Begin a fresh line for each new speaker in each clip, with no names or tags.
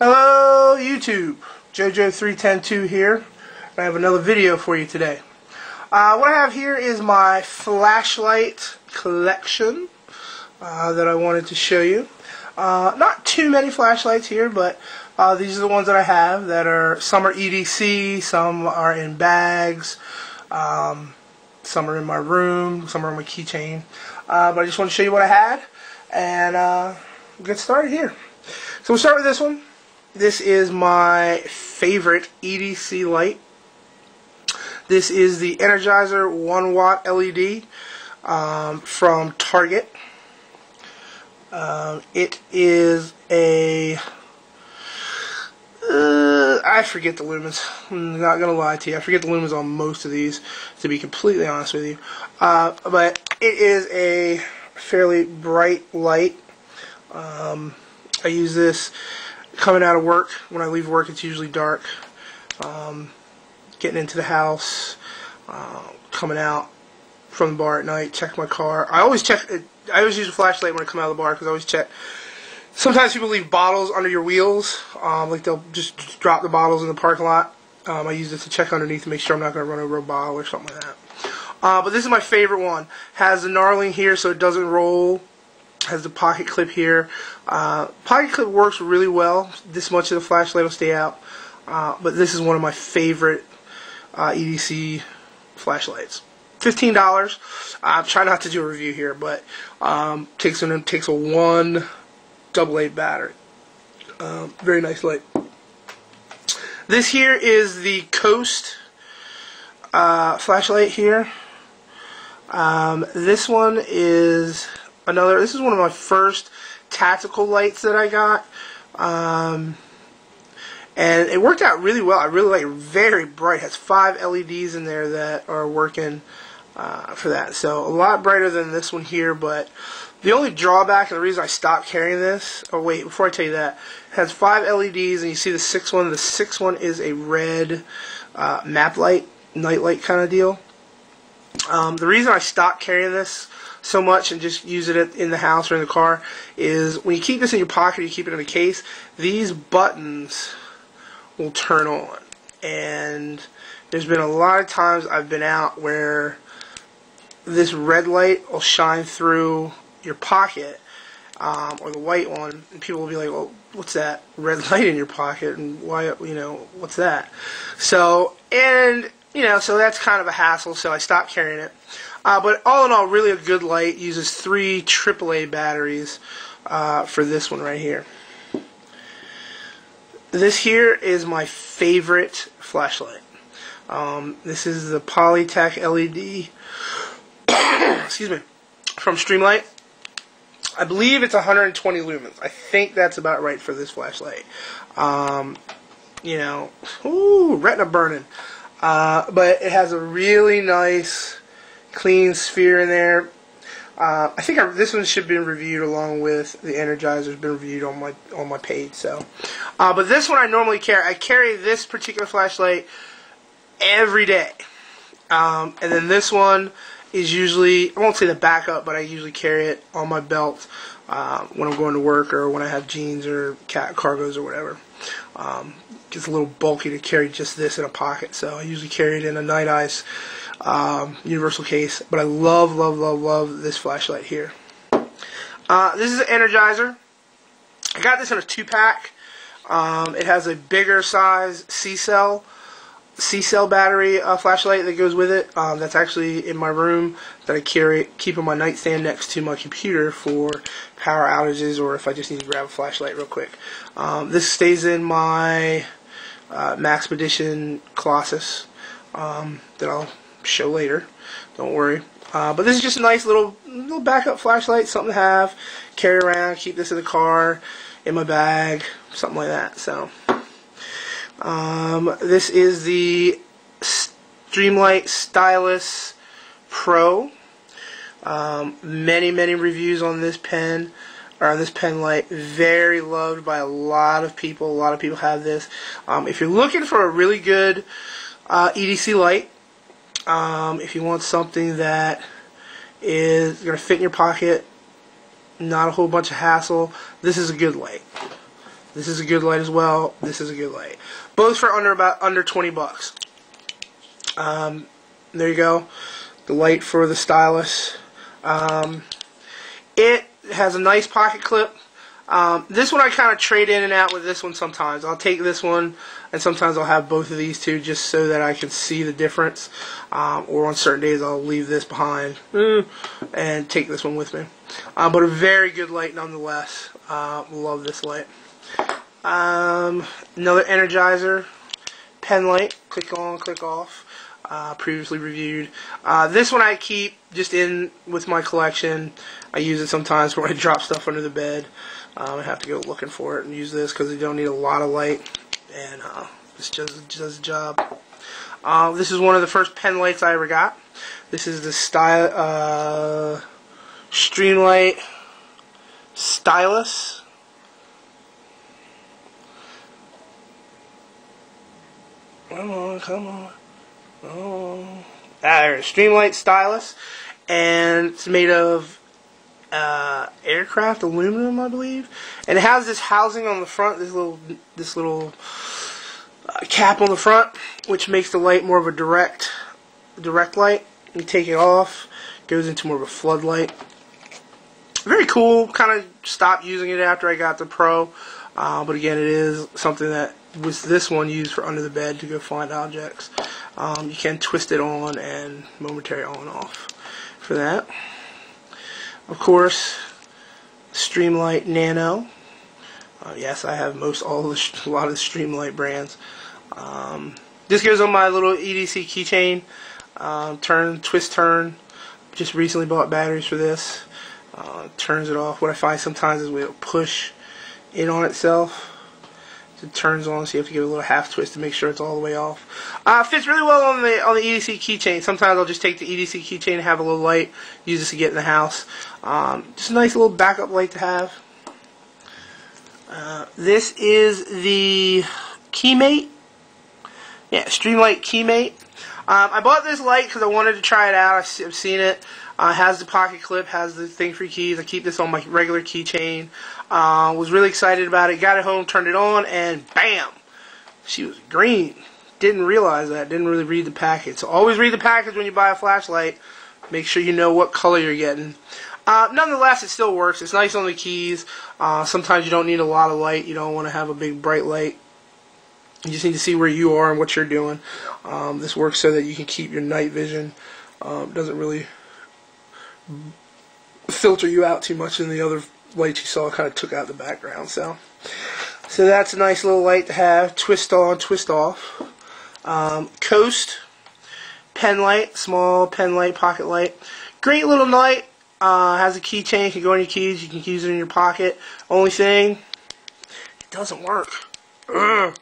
Hello YouTube, JoJo3102 here. I have another video for you today. What I have here is my flashlight collection that I wanted to show you. Not too many flashlights here, but these are the ones that I have that are, some are EDC, some are in bags, some are in my room, some are on my keychain. But I just want to show you what I had, and we'll get started here. So we'll start with this one. This is my favorite EDC light. This is the Energizer 1-watt LED from Target. It is a I forget the lumens. I'm not gonna lie to you. I forget the lumens on most of these, to be completely honest with you. But it is a fairly bright light. I use this coming out of work. When I leave work, it's usually dark. Getting into the house, coming out from the bar at night, check my car. I always use a flashlight when I come out of the bar because I always check. Sometimes people leave bottles under your wheels, like they'll just drop the bottles in the parking lot. I use this to check underneath to make sure I'm not going to run over a bottle or something like that. But this is my favorite one. Has the knurling here so it doesn't roll. Has the pocket clip here. Pocket clip works really well. This much of the flashlight will stay out. But this is one of my favorite EDC flashlights. $15. I'm trying not to do a review here, but takes a 1 AA battery. Very nice light. This here is the Coast flashlight here. This one is another. This is one of my first tactical lights that I got. And it worked out really well. I really like it. Very bright. It has 5 LEDs in there that are working for that. So a lot brighter than this one here, but the only drawback and the reason I stopped carrying this, oh wait, before I tell you that, it has 5 LEDs, and you see the 6th one. The 6th one is a red map light, night light kind of deal. The reason I stopped carrying this so much and just use it in the house or in the car is when you keep this in your pocket, you keep it in a case, these buttons will turn on. And there's been a lot of times I've been out where this red light will shine through your pocket, or the white one, and people will be like, well, what's that red light in your pocket, and why, what's that? So, and so that's kind of a hassle, so I stopped carrying it. But all in all, really a good light. Uses 3 AAA batteries for this one right here. This here is my favorite flashlight. This is the Polytech LED excuse me, from Streamlight. I believe it's 120 lumens. I think that's about right for this flashlight. Ooh, retina burning. But it has a really nice clean sphere in there. I think this one should have been reviewed along with the Energizer. Been reviewed on my page. So, but this one I normally carry. I carry this particular flashlight every day, and then this one is usually, I won't say the backup, but I usually carry it on my belt when I'm going to work or when I have jeans or cargos or whatever. It's a little bulky to carry just this in a pocket, so I usually carry it in a Night Eyes universal case. But I love, love, love, love this flashlight here. This is an Energizer. I got this in a 2-pack. It has a bigger size C-cell battery flashlight that goes with it. That's actually in my room that I keep on my nightstand next to my computer for power outages or if I just need to grab a flashlight real quick. This stays in my Maxpedition Colossus that I'll show later. Don't worry. But this is just a nice little backup flashlight, something to have, carry around, keep this in the car, in my bag, something like that. So. This is the Streamlight Stylus Pro. Many reviews on this pen, or on this pen light. Very loved by a lot of people. A lot of people have this. If you're looking for a really good EDC light, if you want something that is going to fit in your pocket, not a whole bunch of hassle, this is a good light. This is a good light as well. This is a good light. Both for under 20 bucks. There you go. The light for the stylus. It has a nice pocket clip. This one I kind of trade in and out with this one sometimes. I'll take this one, and sometimes I'll have both of these two just so that I can see the difference. Or on certain days I'll leave this behind and take this one with me. But a very good light nonetheless. Love this light. Another Energizer pen light. Click on, click off. Previously reviewed. This one I keep just in with my collection. I use it sometimes when I drop stuff under the bed. I have to go looking for it and use this because you don't need a lot of light, and this just does the job. This is one of the first pen lights I ever got. This is the Streamlight Stylus. Come on, come on. Oh, there, Streamlight Stylus, and it's made of aircraft aluminum, I believe, and it has this housing on the front, this little cap on the front, which makes the light more of a direct light. You take it off, it goes into more of a floodlight. Very cool. Kind of stopped using it after I got the Pro, but again, it is something that was this one used for under the bed to go find objects. You can twist it on and momentary on and off for that. Of course, Streamlight Nano. Yes, I have a lot of the Streamlight brands. This goes on my little EDC keychain. Twist turn. Just recently bought batteries for this. Turns it off. What I find sometimes is it'll push in on itself. It turns on, so you have to give it a little half twist to make sure it's all the way off. Fits really well on the EDC keychain. Sometimes I'll just take the EDC keychain and have a little light, use this to get in the house. Just a nice little backup light to have. This is the Keymate. Yeah, Streamlight Keymate. I bought this light because I wanted to try it out. I've seen it. Has the pocket clip, has the thing for keys. I keep this on my regular keychain. Was really excited about it. Got it home, turned it on, and bam! She was green. Didn't realize that. Didn't really read the package. So always read the package when you buy a flashlight. Make sure you know what color you're getting. Nonetheless, it still works. It's nice on the keys. Sometimes you don't need a lot of light. You don't want to have a big bright light. You just need to see where you are and what you're doing. This works so that you can keep your night vision. Doesn't really filter you out too much, and the other lights you saw kind of took out the background. So that's a nice little light to have. Twist on, twist off. Coast pen light, small pen light, pocket light. Great little light. Has a keychain. You can go on your keys. You can use it in your pocket. Only thing, it doesn't work. Ugh.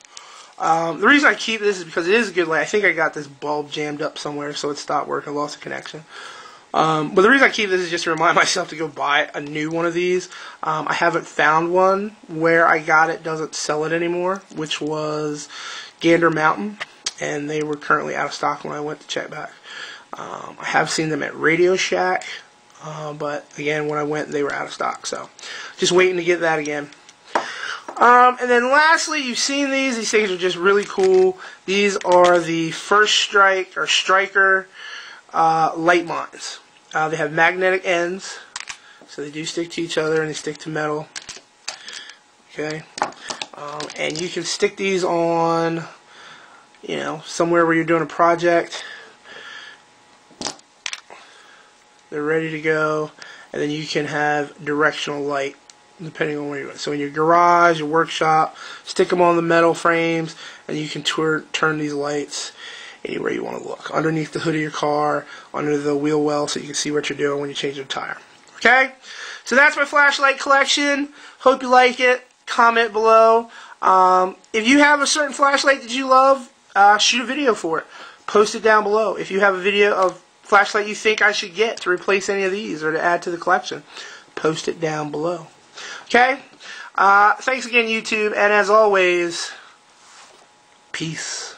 The reason I keep this is because it is a good light. I think I got this bulb jammed up somewhere, so it stopped working. I lost the connection. But the reason I keep this is just to remind myself to go buy a new one of these. I haven't found one. Where I got it doesn't sell it anymore, which was Gander Mountain, and they were currently out of stock when I went to check back. I have seen them at Radio Shack, but again, when I went, they were out of stock. So just waiting to get that again. And then lastly, you've seen these. These things are just really cool. These are the First Strike or Striker light mines. They have magnetic ends, so they do stick to each other and they stick to metal. Okay, and you can stick these on, somewhere where you're doing a project. They're ready to go, and then you can have directional light depending on where you're going. So in your garage, your workshop, stick them on the metal frames, and you can turn these lights anywhere you want to look. Underneath the hood of your car, under the wheel well, so you can see what you're doing when you change your tire. Okay? So that's my flashlight collection. Hope you like it. Comment below. If you have a certain flashlight that you love, shoot a video for it. Post it down below. If you have a video of flashlight you think I should get to replace any of these or to add to the collection, post it down below. Okay? Thanks again, YouTube, and as always, peace.